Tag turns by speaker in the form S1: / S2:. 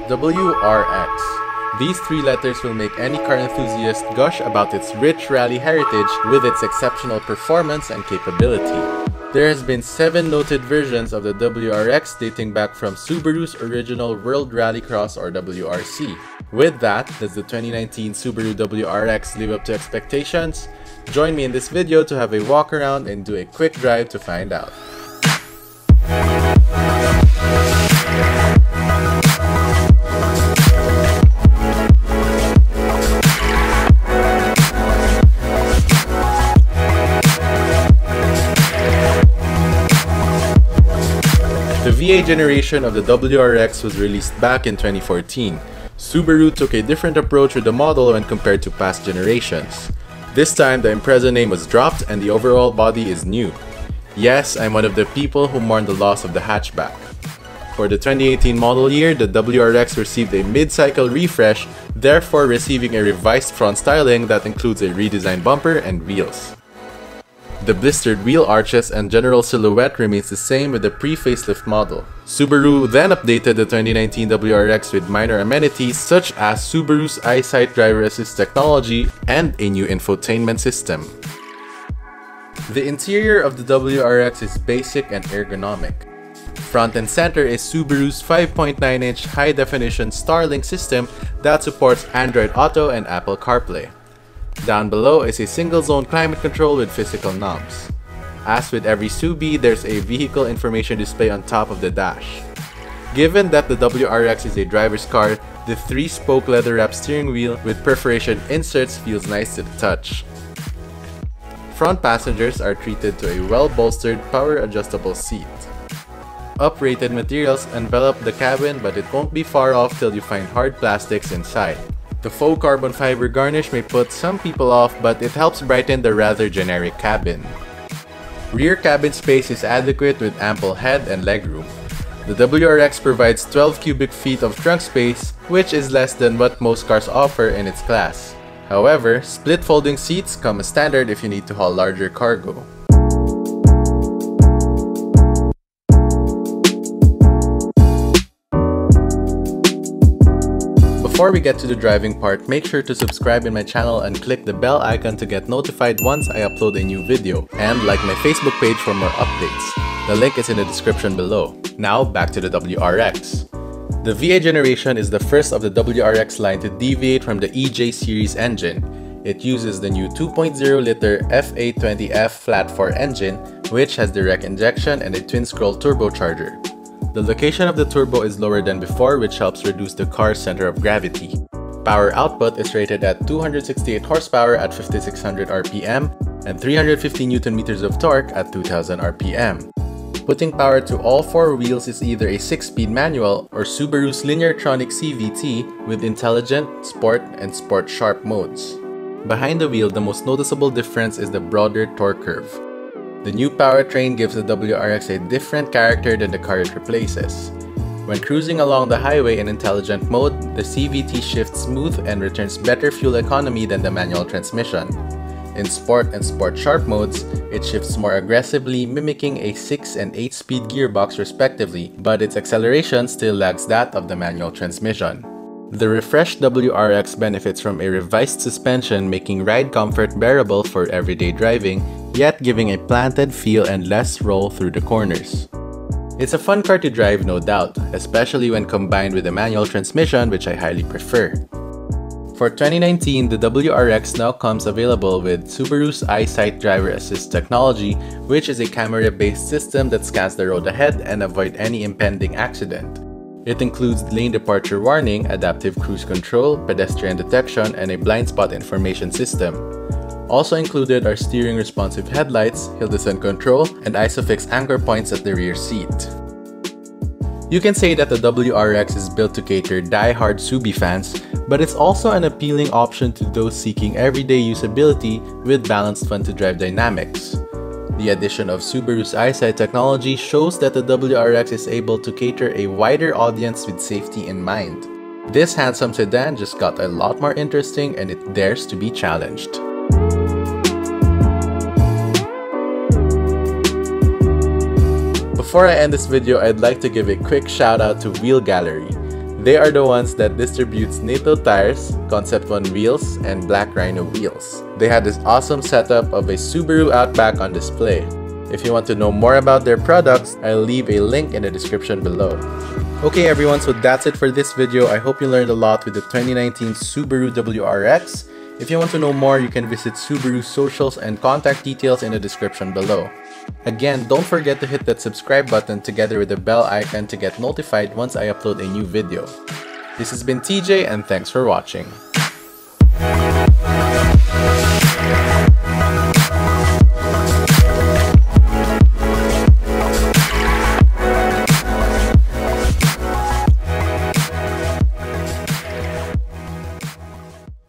S1: WRX. These three letters will make any car enthusiast gush about its rich rally heritage with its exceptional performance and capability. There has been 7 noted versions of the WRX dating back from Subaru's original World Rallycross or WRC. With that, does the 2019 Subaru WRX live up to expectations? Join me in this video to have a walk around and do a quick drive to find out. The VA generation of the WRX was released back in 2014. Subaru took a different approach with the model when compared to past generations. This time, the Impreza name was dropped and the overall body is new. Yes, I'm one of the people who mourn the loss of the hatchback. For the 2018 model year, the WRX received a mid-cycle refresh, therefore receiving a revised front styling that includes a redesigned bumper and wheels. The blistered wheel arches and general silhouette remains the same with the pre-facelift model. Subaru then updated the 2019 WRX with minor amenities such as Subaru's EyeSight driver assist technology and a new infotainment system. The interior of the WRX is basic and ergonomic. Front and center is Subaru's 5.9-inch high-definition Starlink system that supports Android Auto and Apple CarPlay. Down below is a single-zone climate control with physical knobs. As with every Subi, there's a vehicle information display on top of the dash. Given that the WRX is a driver's car, the 3-spoke leather-wrapped steering wheel with perforation inserts feels nice to the touch. Front passengers are treated to a well-bolstered, power-adjustable seat. Up-rated materials envelop the cabin, but it won't be far off till you find hard plastics inside. The faux carbon fiber garnish may put some people off, but it helps brighten the rather generic cabin. Rear cabin space is adequate with ample head and legroom. The WRX provides 12 cubic feet of trunk space, which is less than what most cars offer in its class. However, split folding seats come as standard if you need to haul larger cargo. Before we get to the driving part, make sure to subscribe in my channel and click the bell icon to get notified once I upload a new video, and like my Facebook page for more updates. The link is in the description below. Now back to the WRX. The VA generation is the first of the WRX line to deviate from the EJ series engine. It uses the new 2.0-liter F820F flat-4 engine, which has direct injection and a twin-scroll turbocharger. The location of the turbo is lower than before, which helps reduce the car's center of gravity. Power output is rated at 268 horsepower at 5600 RPM and 350 Nm of torque at 2000 RPM. Putting power to all 4 wheels is either a 6-speed manual or Subaru's Lineartronic CVT with intelligent, sport, and sport sharp modes. Behind the wheel, the most noticeable difference is the broader torque curve. The new powertrain gives the WRX a different character than the car it replaces. When cruising along the highway in intelligent mode, the CVT shifts smooth and returns better fuel economy than the manual transmission. In Sport and Sport Sharp modes, it shifts more aggressively, mimicking a 6 and 8-speed gearbox respectively, but its acceleration still lags that of the manual transmission. The refreshed WRX benefits from a revised suspension, making ride comfort bearable for everyday driving, yet giving a planted feel and less roll through the corners. It's a fun car to drive, no doubt, especially when combined with a manual transmission, which I highly prefer. For 2019, the WRX now comes available with Subaru's EyeSight driver assist technology, which is a camera-based system that scans the road ahead and avoids any impending accident. It includes lane departure warning, adaptive cruise control, pedestrian detection, and a blind spot information system. Also included are steering responsive headlights, hill descent control, and ISOFIX anchor points at the rear seat. You can say that the WRX is built to cater die-hard Subi fans, but it's also an appealing option to those seeking everyday usability with balanced fun-to-drive dynamics. The addition of Subaru's EyeSight technology shows that the WRX is able to cater a wider audience with safety in mind. This handsome sedan just got a lot more interesting and it dares to be challenged. Before I end this video, I'd like to give a quick shout out to Wheel Gallery. They are the ones that distributes NATO tires, Concept 1 wheels, and Black Rhino wheels. They had this awesome setup of a Subaru Outback on display. If you want to know more about their products, I'll leave a link in the description below. Okay everyone, so that's it for this video. I hope you learned a lot with the 2019 Subaru WRX. If you want to know more, you can visit Subaru's socials and contact details in the description below. Again, don't forget to hit that subscribe button together with the bell icon to get notified once I upload a new video. This has been TJ and thanks for watching.